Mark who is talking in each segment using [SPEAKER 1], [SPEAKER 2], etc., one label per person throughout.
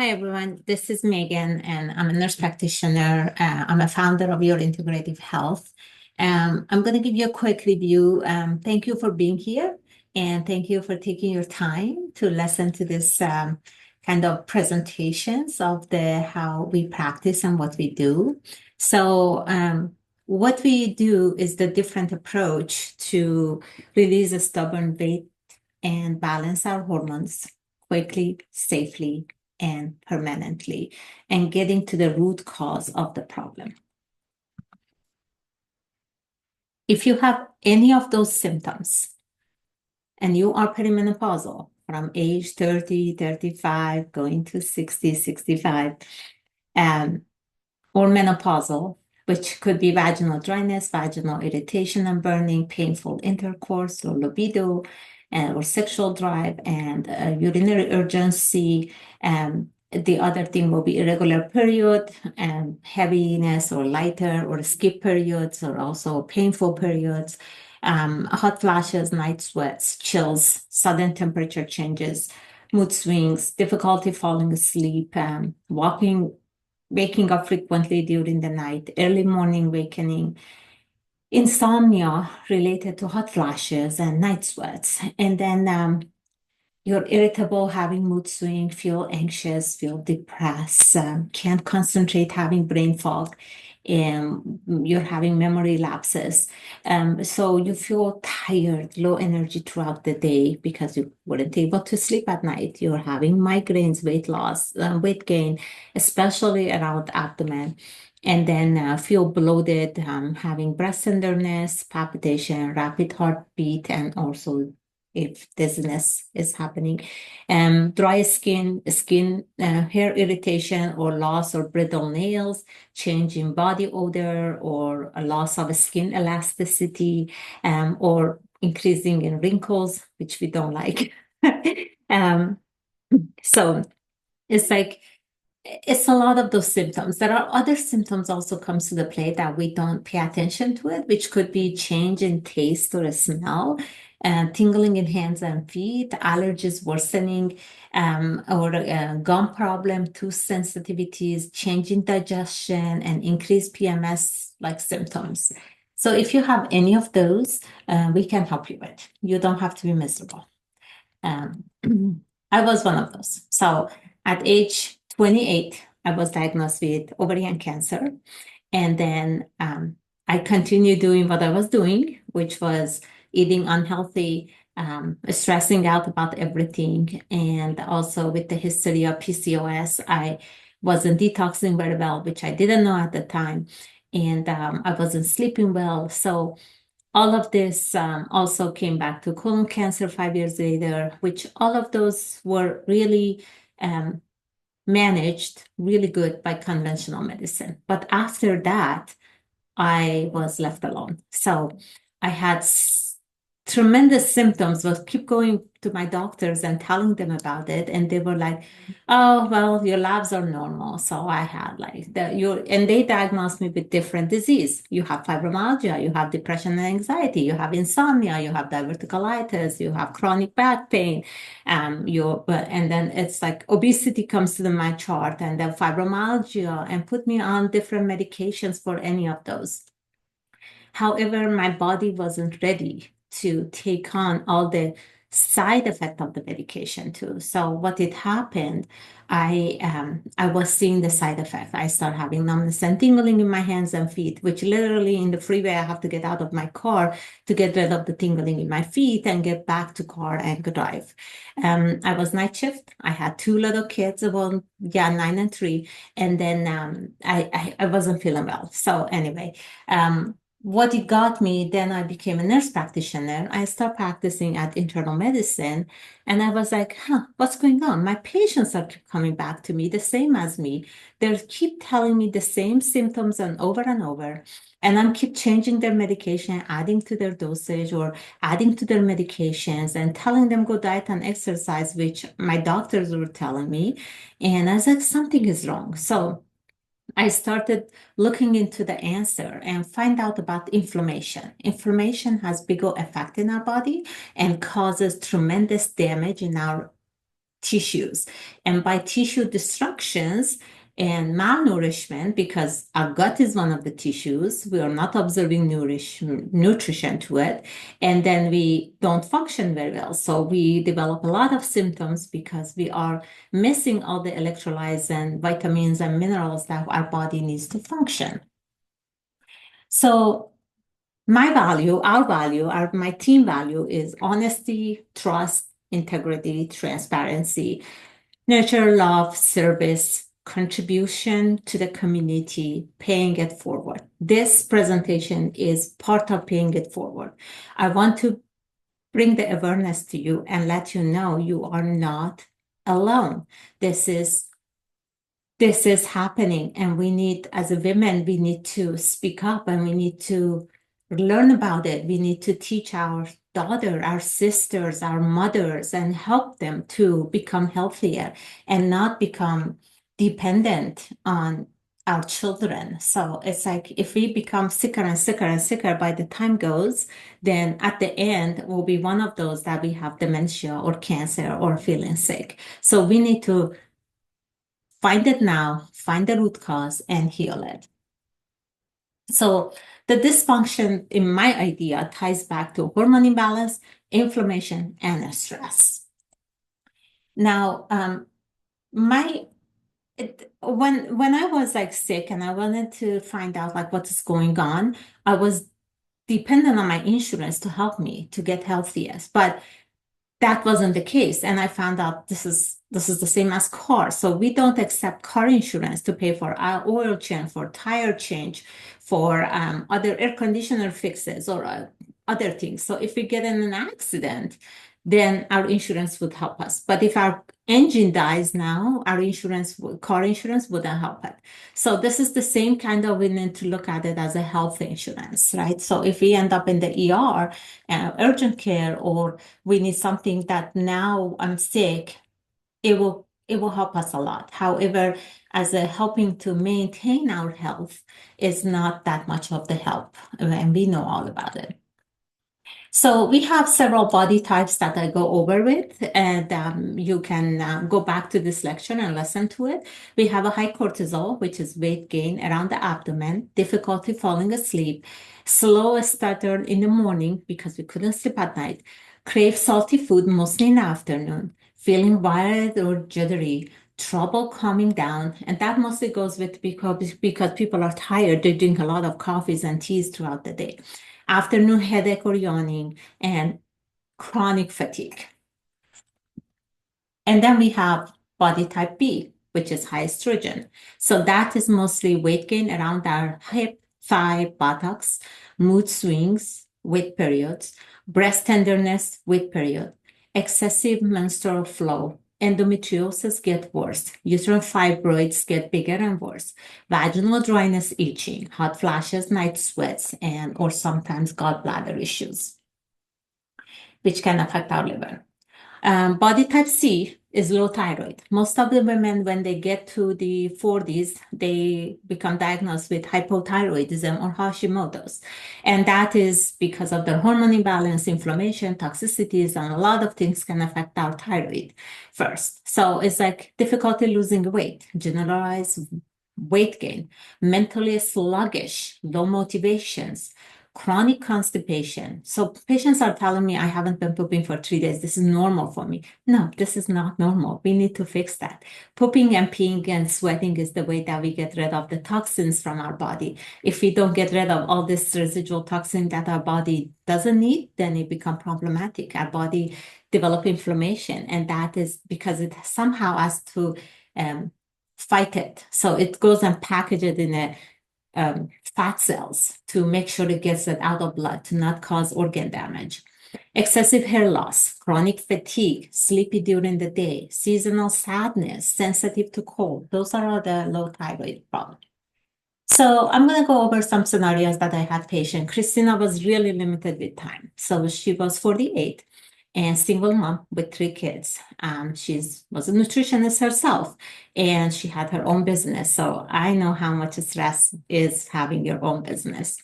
[SPEAKER 1] Hi, everyone. This is Megan, and I'm a nurse practitioner. I'm a founder of Your Integrative Health. I'm going to give you a quick review. Thank you for being here, and thank you for taking your time to listen to this kind of presentations of the how we practice and what we do. What we do is the different approach to release a stubborn weight and balance our hormones quickly, safely, and permanently, and getting to the root cause of the problem. If you have any of those symptoms and you are perimenopausal from age 30, 35, going to 60, 65, or menopausal, which could be vaginal dryness, vaginal irritation and burning, painful intercourse, or libido, or sexual drive, and urinary urgency. The other thing will be irregular period, and heaviness or lighter, or skip periods, or also painful periods, hot flashes, night sweats, chills, sudden temperature changes, mood swings, difficulty falling asleep, waking up frequently during the night, early morning awakening, insomnia related to hot flashes and night sweats. And then you're irritable, having mood swing, feel anxious, feel depressed, can't concentrate, having brain fog, and you're having memory lapses. So you feel tired, low energy throughout the day because you weren't able to sleep at night. You're having migraines, weight loss, weight gain, especially around abdomen. And then feel bloated, having breast tenderness, palpitation, rapid heartbeat, and also if dizziness is happening, dry skin, hair irritation or loss or brittle nails, change in body odor or a loss of skin elasticity, or increasing in wrinkles, which we don't like. um, so it's like it's a lot of those symptoms. There are other symptoms also comes to the play that we don't pay attention to it, which could be change in taste or a smell, tingling in hands and feet, allergies worsening, or gum problem, tooth sensitivities, change in digestion, and increased PMS like symptoms. So if you have any of those, we can help you with. You don't have to be miserable. Um, I was one of those. So at age 28, I was diagnosed with ovarian cancer. And then I continued doing what I was doing, which was eating unhealthy, stressing out about everything. And also with the history of PCOS, I wasn't detoxing very well, which I didn't know at the time. And I wasn't sleeping well. So all of this also came back to colon cancer 5 years later, which all of those were really um, managed really good by conventional medicine. But after that, I was left alone. So I had tremendous symptoms, but keep going to my doctors and telling them about it. And they were like, oh, well, your labs are normal. So I had like and they diagnosed me with different disease. You have fibromyalgia, you have depression and anxiety, you have insomnia, you have diverticulitis, you have chronic back pain. And then it's like obesity comes to my chart and then fibromyalgia and put me on different medications for any of those. However, my body wasn't ready to take on all the side effect of the medication too. So what had happened, I was seeing the side effect. I started having numbness and tingling in my hands and feet, which literally in the freeway I have to get out of my car to get rid of the tingling in my feet and get back to car and drive. I was night shift. I had two little kids, about 9 and 3, and then I wasn't feeling well. So anyway. What it got me, then I became a nurse practitioner. I started practicing at internal medicine, and I was like, huh, what's going on? My patients are coming back to me the same as me. They keep telling me the same symptoms and over, and I'm keep changing their medication, adding to their dosage or adding to their medications and telling them go diet and exercise, which my doctors were telling me. And I was like, something is wrong. So I started looking into the answer and find out about inflammation. Inflammation has bigger effect in our body and causes tremendous damage in our tissues. And by tissue destructions and malnourishment, because our gut is one of the tissues, we are not absorbing nutrition to it, and then we don't function very well. So we develop a lot of symptoms because we are missing all the electrolytes and vitamins and minerals that our body needs to function. So my value, my team value is honesty, trust, integrity, transparency, nurture, love, service, contribution to the community, paying it forward. This presentation is part of paying it forward. I want to bring the awareness to you and let you know you are not alone. This is happening, and we need, as a women, we need to speak up and we need to learn about it. We need to teach our daughter, our sisters, our mothers, and help them to become healthier and not become dependent on our children. So it's like if we become sicker and sicker and sicker by the time goes, then at the end we'll be one of those that we have dementia or cancer or feeling sick. So we need to find it now, find the root cause, and heal it. So the dysfunction, in my idea, ties back to hormone imbalance, inflammation, and stress. Now, when I was like sick and I wanted to find out like what is going on, I was dependent on my insurance to help me to get healthier. But that wasn't the case. And I found out this is the same as car. So we don't accept car insurance to pay for our oil change, for tire change, for other air conditioner fixes or other things. So if we get in an accident, then our insurance would help us. But if our engine dies now, our car insurance wouldn't help it. So this is the same kind of, we need to look at it as a health insurance, right? So if we end up in the ER, urgent care, or we need something that now I'm sick, it will help us a lot. However, as a helping to maintain our health is not that much of the help, and we know all about it. So we have several body types that I go over with, and you can go back to this lecture and listen to it. We have a high cortisol, which is weight gain around the abdomen, difficulty falling asleep, slow stutter in the morning because we couldn't sleep at night, crave salty food mostly in the afternoon, feeling wired or jittery, trouble calming down, and that mostly goes with because people are tired. They drink a lot of coffees and teas throughout the day. Afternoon headache or yawning, and chronic fatigue. And then we have body type B, which is high estrogen. So that is mostly weight gain around our hip, thigh, buttocks, mood swings with periods, breast tenderness with period, excessive menstrual flow, endometriosis get worse, uterine fibroids get bigger and worse, vaginal dryness, itching, hot flashes, night sweats, and or sometimes gallbladder issues, which can affect our liver. Body type C is low thyroid. Most of the women, when they get to the 40s, they become diagnosed with hypothyroidism or Hashimoto's. And that is because of their hormone imbalance, inflammation, toxicities, and a lot of things can affect our thyroid first. So it's like difficulty losing weight, generalized weight gain, mentally sluggish, low motivations, chronic constipation. So patients are telling me, I haven't been pooping for 3 days. This is normal for me. No, this is not normal. We need to fix that. Pooping and peeing and sweating is the way that we get rid of the toxins from our body. If we don't get rid of all this residual toxin that our body doesn't need, then it becomes problematic. Our body develop inflammation, and that is because it somehow has to fight it. So it goes and package it in a fat cells to make sure it gets it out of blood to not cause organ damage. Excessive hair loss, chronic fatigue, sleepy during the day, seasonal sadness, sensitive to cold. Those are all the low thyroid problems. So I'm going to go over some scenarios that I had patient. Christina was really limited with time. So she was 48 and single mom with 3 kids. She was a nutritionist herself, and she had her own business. So I know how much stress is having your own business.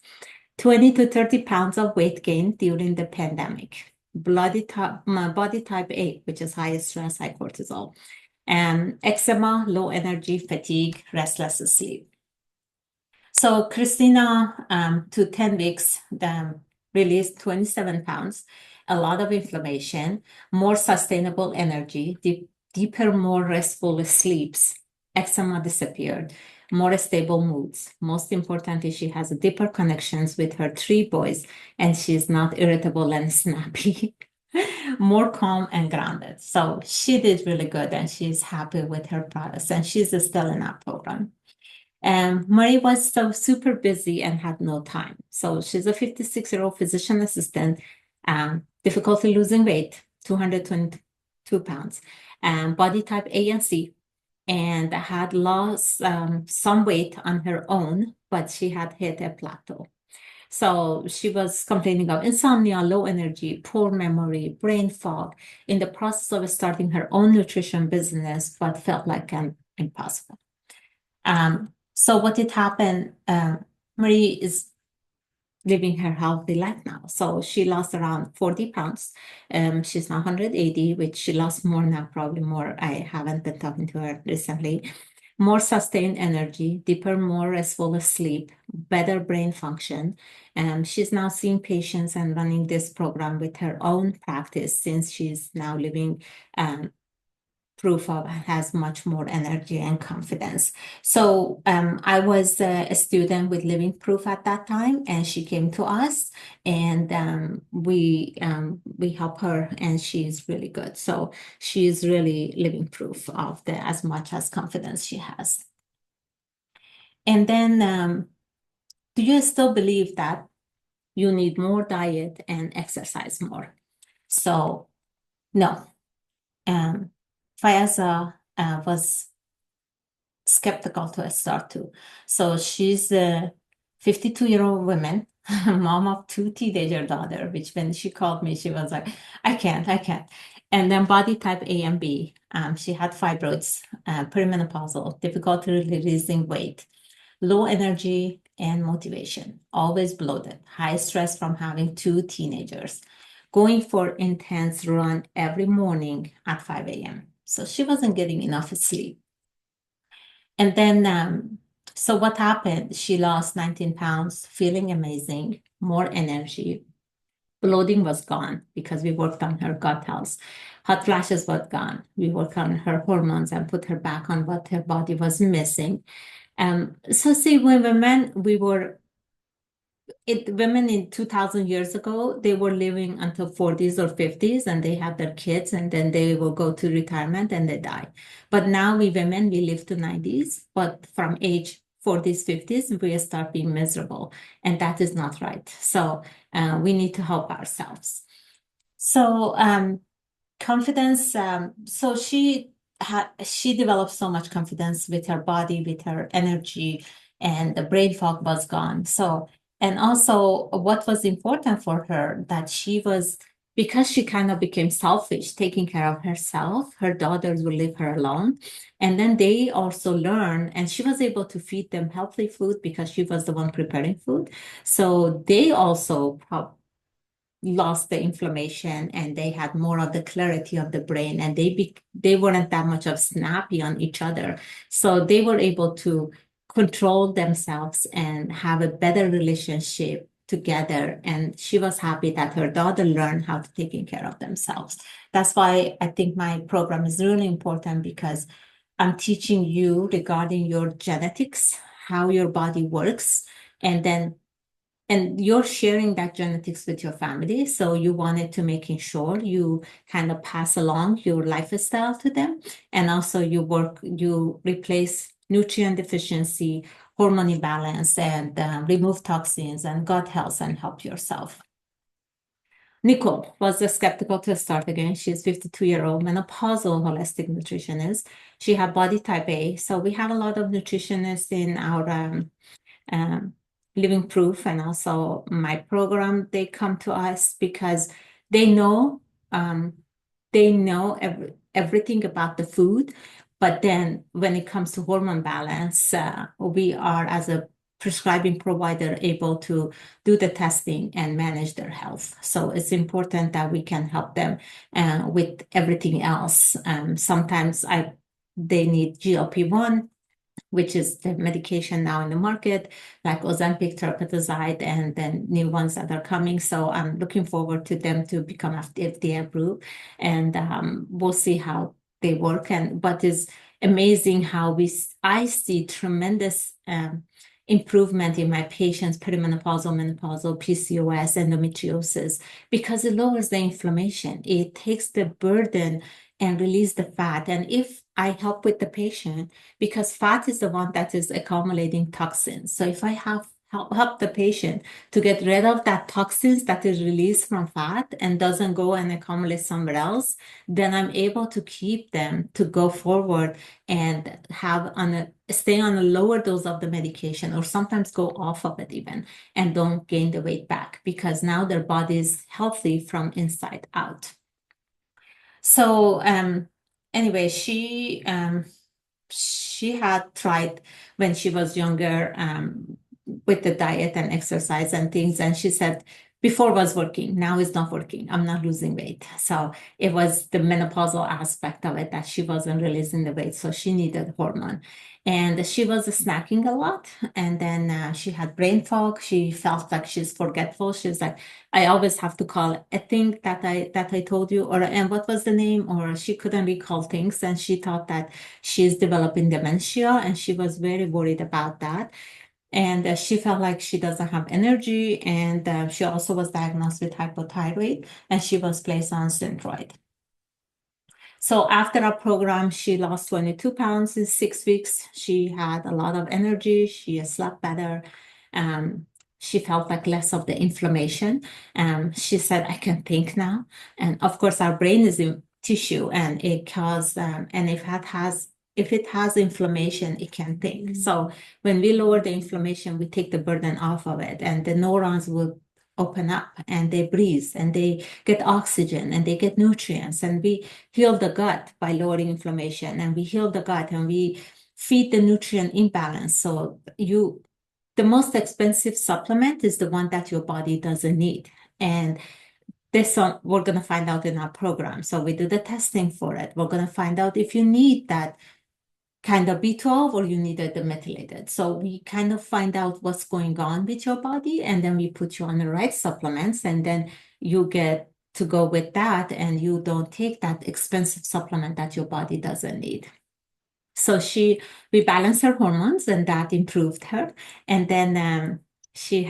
[SPEAKER 1] 20 to 30 pounds of weight gain during the pandemic. body type A, which is high stress, high cortisol, and eczema, low energy, fatigue, restless sleep. So Christina, to 10 weeks, released 27 pounds, a lot of inflammation, more sustainable energy, deeper, more restful sleeps. Eczema disappeared, more stable moods. Most importantly, she has deeper connections with her 3 boys, and she's not irritable and snappy. More calm and grounded. So she did really good, and she's happy with her progress, and she's still in our program. Marie was so super busy and had no time. So she's a 56-year-old physician assistant, difficulty losing weight, 222 pounds, body type A and C, and had lost some weight on her own, but she had hit a plateau. So she was complaining of insomnia, low energy, poor memory, brain fog, in the process of starting her own nutrition business, but felt like an impossible. So what did happen? Marie is living her healthy life now. So she lost around 40 pounds. She's now 180, which she lost more now, probably more. I haven't been talking to her recently. More sustained energy, deeper, more restful sleep, better brain function. She's now seeing patients and running this program with her own practice since she's now living proof of has much more energy and confidence. So I was a student with Living Proof at that time, and she came to us, and we help her, and she's really good. So she's really living proof of the as much as confidence she has. And then, do you still believe that you need more diet and exercise more? So no. Faiza was skeptical to start to. So she's a 52-year-old woman, mom of 2 teenager daughter, which when she called me, she was like, I can't. And then body type A and B. She had fibroids, perimenopausal, difficulty releasing weight, low energy and motivation, always bloated, high stress from having 2 teenagers, going for intense run every morning at 5 a.m. So she wasn't getting enough sleep. And then, so what happened? She lost 19 pounds, feeling amazing, more energy. Bloating was gone because we worked on her gut health. Hot flashes were gone. We worked on her hormones and put her back on what her body was missing. So see, when women in 2000 years ago, they were living until 40s or 50s, and they had their kids, and then they will go to retirement and they die. But now we women, we live to 90s, but from age 40s, 50s, we start being miserable, and that is not right. So we need to help ourselves. So confidence, so she developed so much confidence with her body, with her energy, and the brain fog was gone. So, and also what was important for her that she was, because she kind of became selfish, taking care of herself, her daughters would leave her alone. And then they also learn, and she was able to feed them healthy food because she was the one preparing food. So they also lost the inflammation, and they had more of the clarity of the brain, and they weren't that much of snappy on each other. So they were able to control themselves and have a better relationship together. And she was happy that her daughter learned how to take care of themselves. That's why I think my program is really important, because I'm teaching you regarding your genetics, how your body works, and you're sharing that genetics with your family. So you wanted to making sure you kind of pass along your lifestyle to them. And also you replace nutrient deficiency, hormone imbalance, and remove toxins and gut health and help yourself. Nicole was skeptical to start again. She's 52-year-old menopausal holistic nutritionist. She had body type A. So we have a lot of nutritionists in our Living Proof, and also my program. They come to us because they know everything about the food, but then when it comes to hormone balance, we are, as a prescribing provider able to do the testing and manage their health. So it's important that we can help them with everything else. Sometimes they need GLP-1, which is the medication now in the market, like Ozempic, Tirzepatide, and then new ones that are coming. So I'm looking forward to them to become FDA approved, and we'll see how they work. But it's amazing how I see tremendous improvement in my patients, perimenopausal, menopausal, PCOS, endometriosis, because it lowers the inflammation. It takes the burden and release the fat. And if I help with the patient, because fat is the one that is accumulating toxins. So if I help the patient to get rid of that toxins that is released from fat and doesn't go and accumulate somewhere else, then I'm able to keep them to go forward and stay on a lower dose of the medication, or sometimes go off of it even, and don't gain the weight back, because now their body is healthy from inside out. So anyway, she had tried when she was younger with the diet and exercise and things, and she said before was working, now it's not working. I'm not losing weight. So it was the menopausal aspect of it that she wasn't releasing the weight, so she needed hormone. And she was snacking a lot, and then she had brain fog. She felt like she's forgetful. She was like, I always have to call a thing that I told you, and what was the name? Or she couldn't recall things, and she thought that she's developing dementia, and she was very worried about that. And she felt like she doesn't have energy, and she also was diagnosed with hypothyroid, and she was placed on Synthroid. So after our program, she lost 22 pounds in 6 weeks. She had a lot of energy. She slept better. She felt like less of the inflammation. She said, I can think now. And of course, our brain is in tissue, and and if it has inflammation, it can think. So when we lower the inflammation, we take the burden off of it, and the neurons will open up, and they breathe, and they get oxygen, and they get nutrients, and we heal the gut by lowering inflammation, and we heal the gut, and we feed the nutrient imbalance. So the most expensive supplement is the one that your body doesn't need. And this one, we're going to find out in our program. So we do the testing for it. We're going to find out if you need that kind of B12 or you needed the methylated. So we kind of find out what's going on with your body, and then we put you on the right supplements, and then you get to go with that, and you don't take that expensive supplement that your body doesn't need. So we balanced her hormones, and that improved her. And then she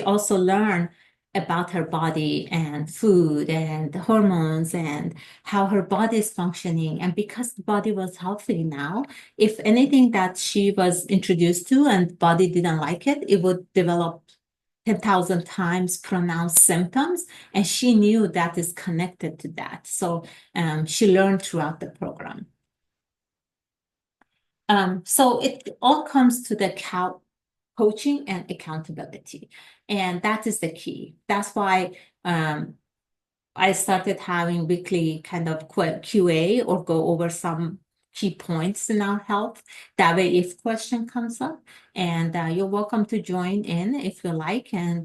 [SPEAKER 1] also learned about her body and food and hormones and how her body is functioning. And because the body was healthy now, if anything that she was introduced to and body didn't like it, it would develop 10,000 times pronounced symptoms. And she knew that is connected to that. So she learned throughout the program. So it all comes to the coaching and accountability. And that is the key. That's why I started having weekly kind of QA, or go over some key points in our health. That way, if question comes up, and you're welcome to join in if you like, and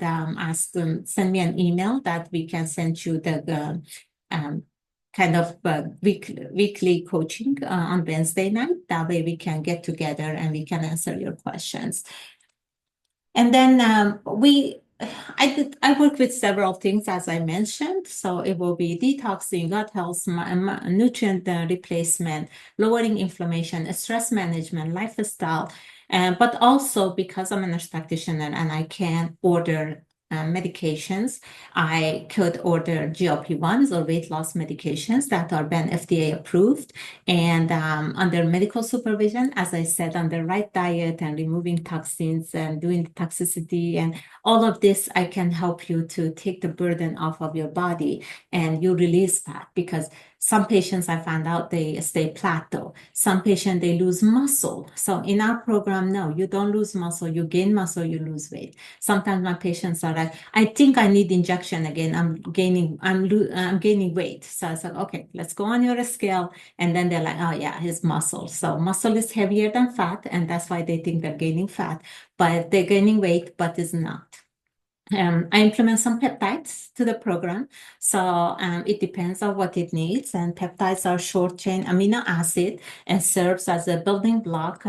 [SPEAKER 1] send me an email that we can send you the kind of weekly coaching on Wednesday night. That way we can get together and we can answer your questions. And then I work with several things, as I mentioned. So it will be detoxing, gut health, nutrient replacement, lowering inflammation, stress management, lifestyle. But also, because I'm a nurse practitioner and I can order medications, I could order GLP-1s or weight loss medications that are been FDA approved, and under medical supervision, as I said, on the right diet and removing toxins and doing the toxicity and all of this, I can help you to take the burden off of your body, and you release fat, because Some patients I found out they stay plateau. Some patients they lose muscle. So in our program, no, you don't lose muscle. You gain muscle, you lose weight. Sometimes my patients are like, I think I need injection again. I'm gaining weight. So I said, okay, let's go on your scale. And then they're like, oh yeah, his muscle. So muscle is heavier than fat, and that's why they think they're gaining fat, but they're gaining weight, but it's not. I implement some peptides to the program. So it depends on what it needs. And peptides are short chain amino acid and serves as a building block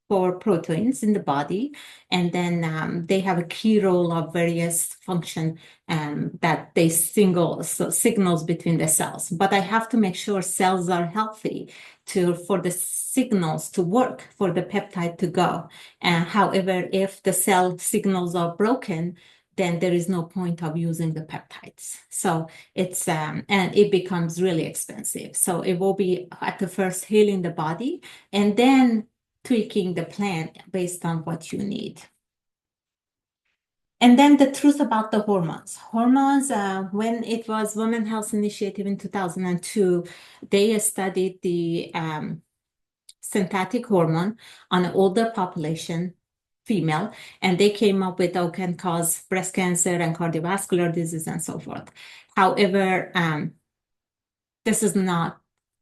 [SPEAKER 1] for proteins in the body. And then they have a key role of various function that they signals between the cells. But I have to make sure cells are healthy for the signals to work, for the peptide to go. However, if the cell signals are broken, then there is no point of using the peptides. So it's and it becomes really expensive. So it will be at the first healing the body and then tweaking the plan based on what you need. And then the truth about the hormones. Hormones, when it was Women's Health Initiative in 2002, they studied the synthetic hormone on an older population, female, and they came up with can cause breast cancer and cardiovascular disease and so forth. However, this is not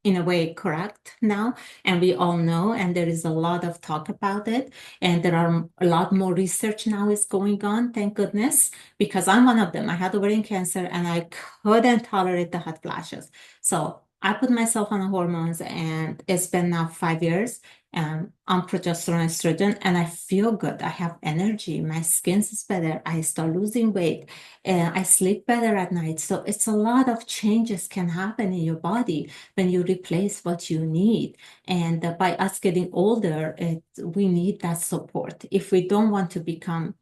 [SPEAKER 1] in a way correct now, and we all know, and there is a lot of talk about it, and there are a lot more research now is going on, thank goodness, because I'm one of them. I had ovarian cancer and I couldn't tolerate the hot flashes. So I put myself on hormones, and it's been now 5 years on progesterone, estrogen, and I feel good. I have energy. My skin is better. I start losing weight. I sleep better at night. So it's a lot of changes can happen in your body when you replace what you need. And by us getting older, we need that support if we don't want to become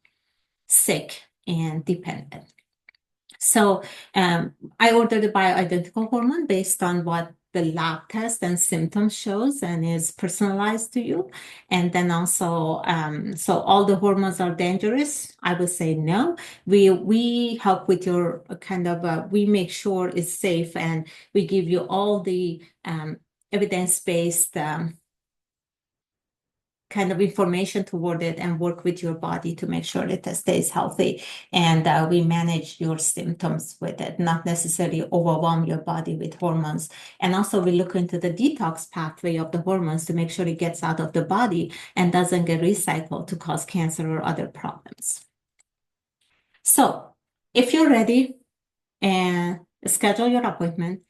[SPEAKER 1] sick and dependent. So I ordered a bioidentical hormone based on what the lab test and symptoms shows and is personalized to you. And then also, so all the hormones are dangerous. I would say no. We help with your we make sure it's safe, and we give you all the evidence-based kind of information toward it and work with your body to make sure that it stays healthy. And we manage your symptoms with it, not necessarily overwhelm your body with hormones. And also we look into the detox pathway of the hormones to make sure it gets out of the body and doesn't get recycled to cause cancer or other problems. So if you're ready and schedule your appointment,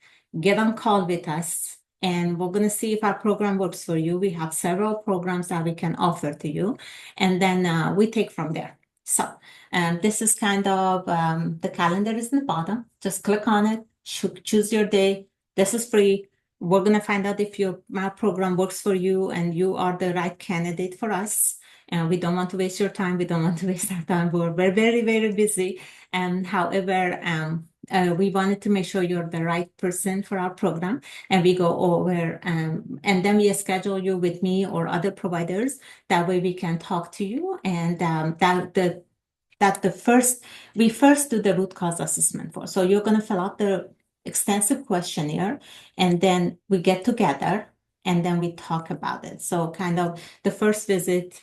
[SPEAKER 1] get on call with us, and we're going to see if our program works for you. We have several programs that we can offer to you, and then we take from there. So this is kind of the calendar is in the bottom. Just click on it, choose your day. This is free. We're going to find out if my program works for you and you are the right candidate for us. And we don't want to waste your time. We don't want to waste our time. We're very, very, very busy. And however, we wanted to make sure you're the right person for our program, and we go over and then we schedule you with me or other providers. That way we can talk to you, and we first do the root cause assessment for. So you're going to fill out the extensive questionnaire, and then we get together and then we talk about it. So kind of the first visit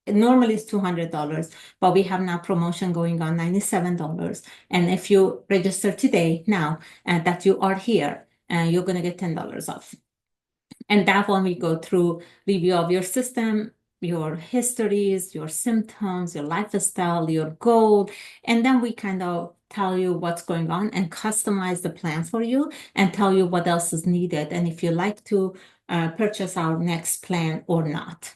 [SPEAKER 1] normally it's $200, but we have now promotion going on, $97. And if you register today now that you are here, you're going to get $10 off. And that one we go through review of your system, your histories, your symptoms, your lifestyle, your goal, and then we kind of tell you what's going on and customize the plan for you and tell you what else is needed and if you like to purchase our next plan or not.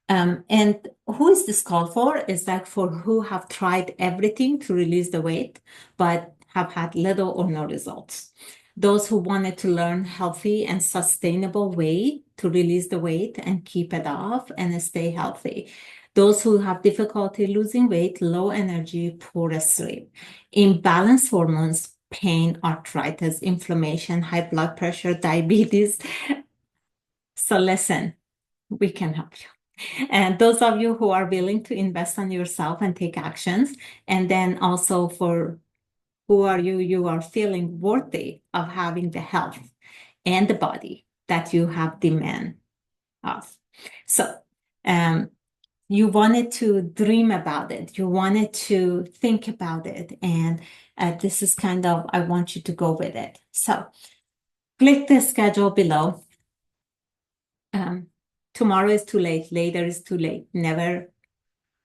[SPEAKER 1] And who is this called for? Is that for who have tried everything to release the weight, but have had little or no results. Those who wanted to learn healthy and sustainable way to release the weight and keep it off and stay healthy. Those who have difficulty losing weight, low energy, poor sleep, imbalanced hormones, pain, arthritis, inflammation, high blood pressure, diabetes. So listen, we can help you. And those of you who are willing to invest on yourself and take actions, and then also for Who are you? You are feeling worthy of having the health and the body that you have demand of. So, you wanted to dream about it. You wanted to think about it. And this is kind of, I want you to go with it. So click the schedule below. Tomorrow is too late. Later is too late. Never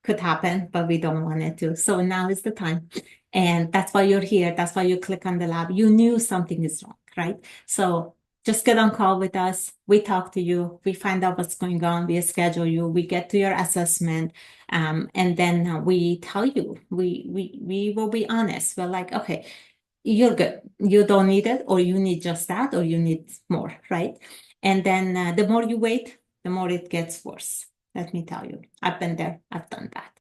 [SPEAKER 1] could happen, but we don't want it to. So now is the time. And that's why you're here. That's why you click on the lab. You knew something is wrong, right? So just get on call with us. We talk to you. We find out what's going on. We schedule you. We get to your assessment. And then we tell you, we will be honest. We're like, okay, you're good. You don't need it, or you need just that, or you need more, right? And then the more you wait, the more it gets worse. Let me tell you, I've been there, I've done that.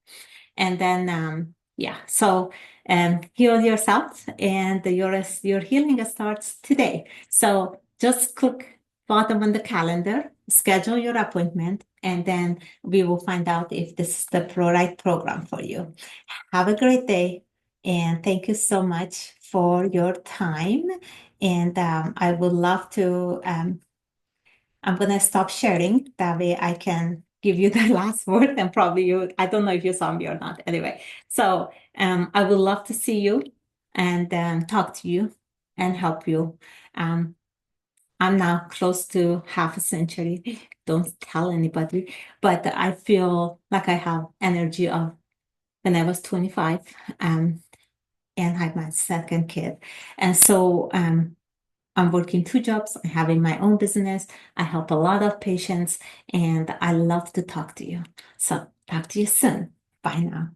[SPEAKER 1] And then, yeah, so heal yourself, and your healing starts today. So just click bottom on the calendar, schedule your appointment, and then we will find out if this is the right program for you. Have a great day, and thank you so much for your time. And I would love to, I'm going to stop sharing. That way I can give you the last word, and probably you, I don't know if you saw me or not. Anyway, so I would love to see you and talk to you and help you. I'm now close to half a century. Don't tell anybody, but I feel like I have energy of when I was 25 and had my second kid. And so I'm working 2 jobs, I'm having my own business. I help a lot of patients, and I love to talk to you. So talk to you soon. Bye now.